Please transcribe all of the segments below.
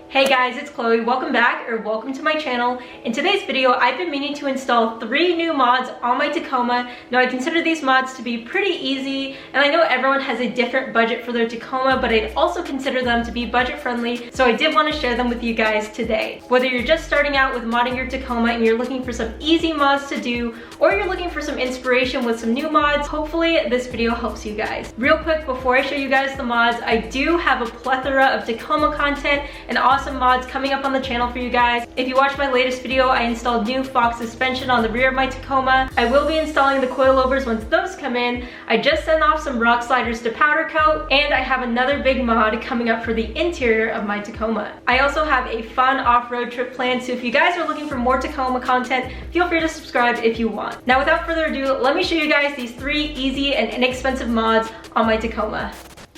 Hey guys, it's Chloe. Welcome back, or welcome to my channel. In today's video, I've been meaning to install 3 new mods on my Tacoma. Now, I consider these mods to be pretty easy, and I know everyone has a different budget for their Tacoma, but I'd also consider them to be budget friendly, so I did want to share them with you guys today. Whether you're just starting out with modding your Tacoma and you're looking for some easy mods to do, or you're looking for some inspiration with some new mods, hopefully this video helps you guys. Real quick, before I show you guys the mods, I do have a plethora of Tacoma content and awesome mods coming up on the channel for you guys. If you watched my latest video, I installed new Fox suspension on the rear of my Tacoma. I will be installing the coilovers once those come in. I just sent off some rock sliders to powder coat, and I have another big mod coming up for the interior of my Tacoma. I also have a fun off-road trip planned, so if you guys are looking for more Tacoma content, feel free to subscribe if you want. Now, without further ado, let me show you guys these 3 easy and inexpensive mods on my Tacoma.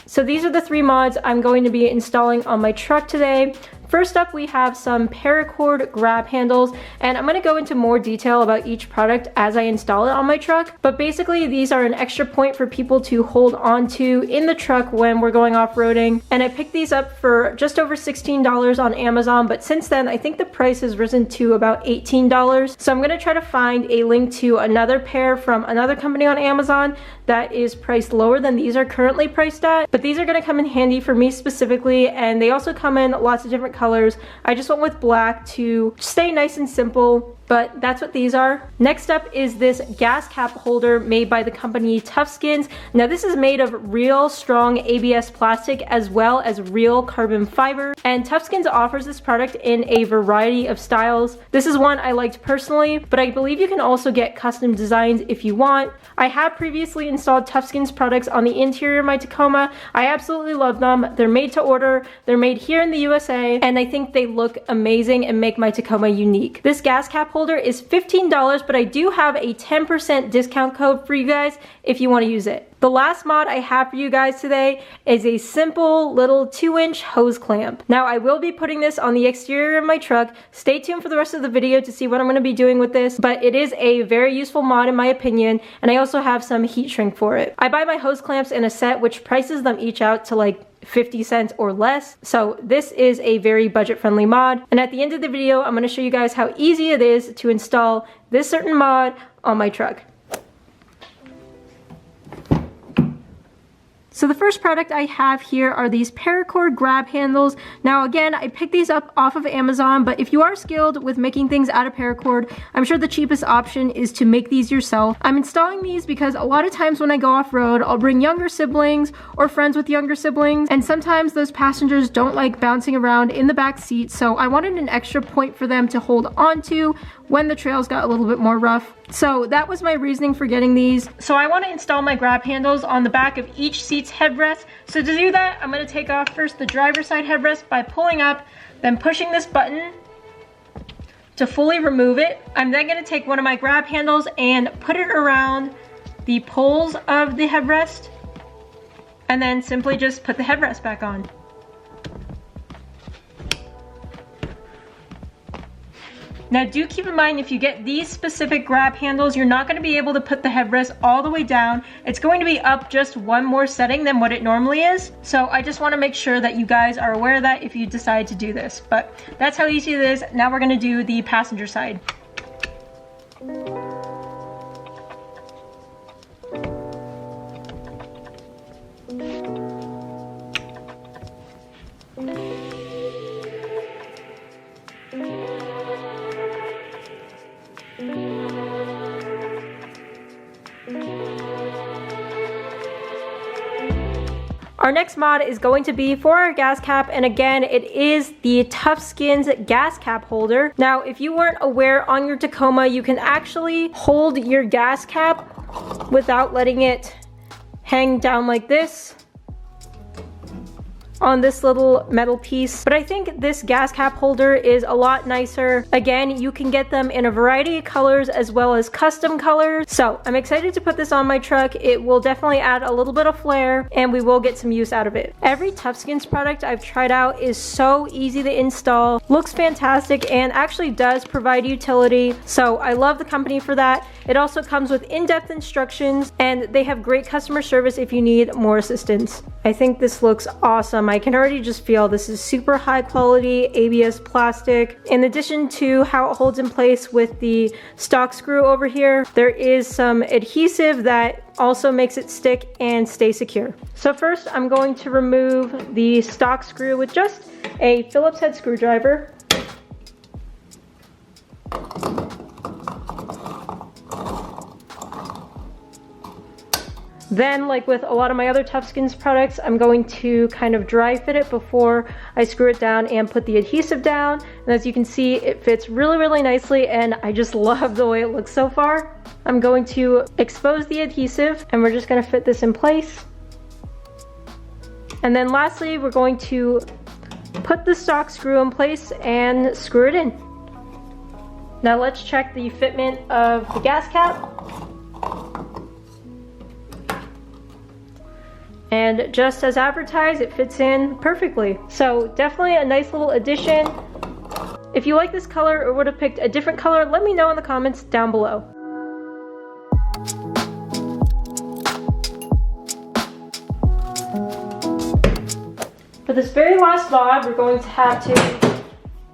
So these are the 3 mods I'm going to be installing on my truck today. First up, we have some paracord grab handles, and I'm going to go into more detail about each product as I install it on my truck. But basically, these are an extra point for people to hold onto in the truck when we're going off-roading. And I picked these up for just over $16 on Amazon, but since then, I think the price has risen to about $18. So I'm going to try to find a link to another pair from another company on Amazon that is priced lower than these are currently priced at. But these are going to come in handy for me specifically, and they also come in lots of different colors. I just went with black to stay nice and simple, but that's what these are. Next up is this gas cap holder made by the company Toughskins. Now, this is made of real strong ABS plastic as well as real carbon fiber, and Toughskins offers this product in a variety of styles. This is one I liked personally, but I believe you can also get custom designs if you want. I have previously installed Toughskins products on the interior of my Tacoma. I absolutely love them. They're made to order, they're made here in the USA, and I think they look amazing and make my Tacoma unique. This gas cap holder is $15, but I do have a 10% discount code for you guys if you want to use it. The last mod I have for you guys today is a simple little 2-inch hose clamp. Now, I will be putting this on the exterior of my truck. Stay tuned for the rest of the video to see what I'm going to be doing with this, but it is a very useful mod in my opinion, and I also have some heat shrink for it. I buy my hose clamps in a set, which prices them each out to like 50 cents or less. So this is a very budget friendly mod. And at the end of the video, I'm going to show you guys how easy it is to install this certain mod on my truck. So the first product I have here are these paracord grab handles. Now again, I picked these up off of Amazon, but if you are skilled with making things out of paracord, I'm sure the cheapest option is to make these yourself. I'm installing these because a lot of times when I go off-road, I'll bring younger siblings or friends with younger siblings, and sometimes those passengers don't like bouncing around in the back seat, so I wanted an extra point for them to hold onto when the trails got a little bit more rough. So that was my reasoning for getting these. So I want to install my grab handles on the back of each seat's headrest. So to do that, I'm going to take off first the driver's side headrest by pulling up, then pushing this button to fully remove it. I'm then going to take one of my grab handles and put it around the poles of the headrest, and then simply just put the headrest back on. Now, do keep in mind, if you get these specific grab handles, you're not going to be able to put the headrest all the way down. It's going to be up just one more setting than what it normally is. So I just want to make sure that you guys are aware of that if you decide to do this. But that's how easy it is. Now we're going to do the passenger side. Our next mod is going to be for our gas cap, and again, it is the Toughskins gas cap holder. Now, if you weren't aware, on your Tacoma, you can actually hold your gas cap without letting it hang down like this on this little metal piece, but I think this gas cap holder is a lot nicer. Again, you can get them in a variety of colors as well as custom colors. So I'm excited to put this on my truck. It will definitely add a little bit of flair, and we will get some use out of it. Every Toughskins product I've tried out is so easy to install, looks fantastic, and actually does provide utility. So I love the company for that. It also comes with in-depth instructions, and they have great customer service if you need more assistance. I think this looks awesome. I can already just feel this is super high quality ABS plastic. In addition to how it holds in place with the stock screw over here, there is some adhesive that also makes it stick and stay secure. So first I'm going to remove the stock screw with just a Phillips head screwdriver. Then, like with a lot of my other Tough Skins products, I'm going to kind of dry fit it before I screw it down and put the adhesive down. And as you can see, it fits really, really nicely, and I just love the way it looks so far. I'm going to expose the adhesive, and we're just going to fit this in place. And then lastly, we're going to put the stock screw in place and screw it in. Now let's check the fitment of the gas cap. And just as advertised, it fits in perfectly. So definitely a nice little addition. If you like this color or would have picked a different color, let me know in the comments down below. For this very last mod, we're going to have to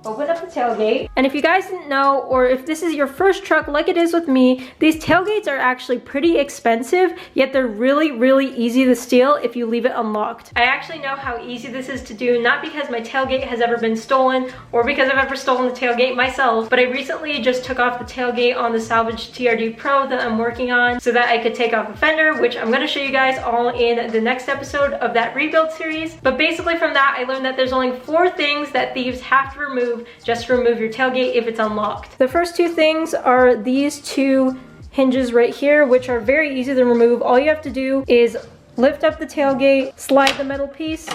open up the tailgate. And if you guys didn't know, or if this is your first truck like it is with me, these tailgates are actually pretty expensive, yet they're really, really easy to steal if you leave it unlocked. I actually know how easy this is to do, not because my tailgate has ever been stolen or because I've ever stolen the tailgate myself, but I recently just took off the tailgate on the salvage TRD Pro that I'm working on so that I could take off a fender, which I'm going to show you guys all in the next episode of that rebuild series. But basically from that, I learned that there's only 4 things that thieves have to remove just to remove your tailgate if it's unlocked. The first 2 things are these 2 hinges right here, which are very easy to remove. All you have to do is lift up the tailgate, slide the metal piece,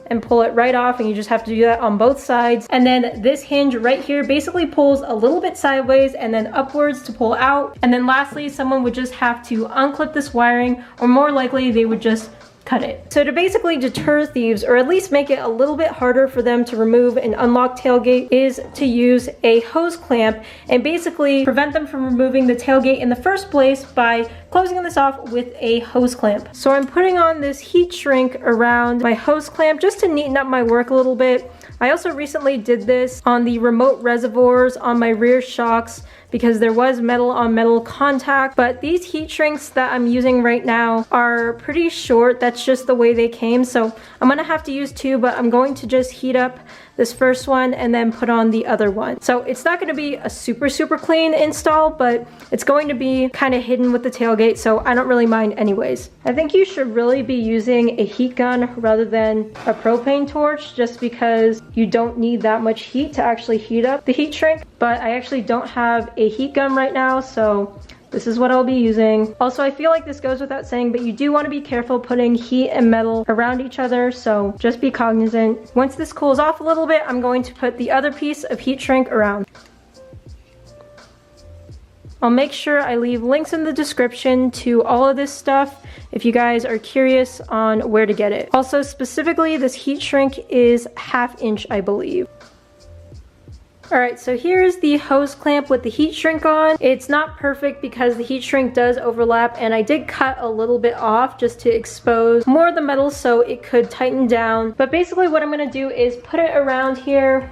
and pull it right off, and you just have to do that on both sides. And then this hinge right here basically pulls a little bit sideways and then upwards to pull out. And then lastly, someone would just have to unclip this wiring, or more likely they would just cut it. So to basically deter thieves, or at least make it a little bit harder for them to remove an unlocked tailgate, is to use a hose clamp and basically prevent them from removing the tailgate in the first place by closing this off with a hose clamp. So I'm putting on this heat shrink around my hose clamp just to neaten up my work a little bit. I also recently did this on the remote reservoirs on my rear shocks because there was metal on metal contact, but these heat shrinks that I'm using right now are pretty short. That's just the way they came, so I'm gonna have to use 2, but I'm going to just heat up this first one and then put on the other one. So it's not gonna be a super clean install, but it's going to be kind of hidden with the tailgate, so I don't really mind anyways. I think you should really be using a heat gun rather than a propane torch, just because you don't need that much heat to actually heat up the heat shrink. But I actually don't have a heat gun right now, so this is what I'll be using. Also, I feel like this goes without saying, but you do want to be careful putting heat and metal around each other, so just be cognizant. Once this cools off a little bit, I'm going to put the other piece of heat shrink around. I'll make sure I leave links in the description to all of this stuff if you guys are curious on where to get it. Also, specifically, this heat shrink is 1/2 inch, I believe. Alright, so here's the hose clamp with the heat shrink on. It's not perfect because the heat shrink does overlap, and I did cut a little bit off just to expose more of the metal so it could tighten down. But basically what I'm going to do is put it around here,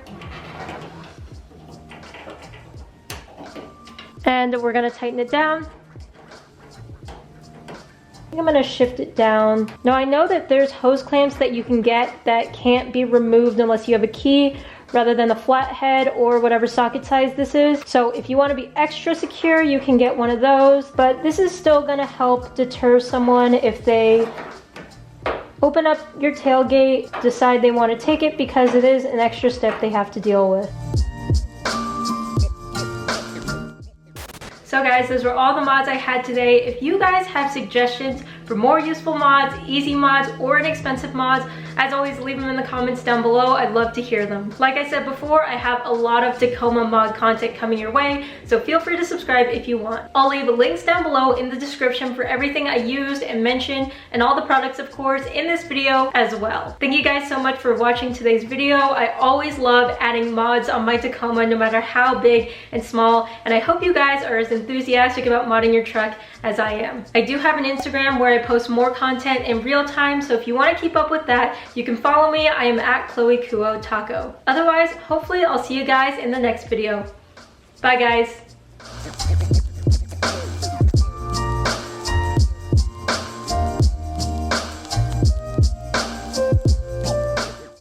and we're going to tighten it down. I'm going to shift it down. Now I know that there's hose clamps that you can get that can't be removed unless you have a key, rather than a flathead or whatever socket size this is. So if you want to be extra secure, you can get one of those, but this is still going to help deter someone if they open up your tailgate, decide they want to take it, because it is an extra step they have to deal with. So guys, those were all the mods I had today. If you guys have suggestions for more useful mods, easy mods, or inexpensive mods, as always, leave them in the comments down below. I'd love to hear them. Like I said before, I have a lot of Tacoma mod content coming your way, so feel free to subscribe if you want. I'll leave links down below in the description for everything I used and mentioned, and all the products, of course, in this video as well. Thank you guys so much for watching today's video. I always love adding mods on my Tacoma, no matter how big and small, and I hope you guys are as enthusiastic about modding your truck as I am. I do have an Instagram where I post more content in real time, so if you want to keep up with that, You can follow me. I am at Chloe Kuo Taco. Otherwise, hopefully I'll see you guys in the next video. Bye guys.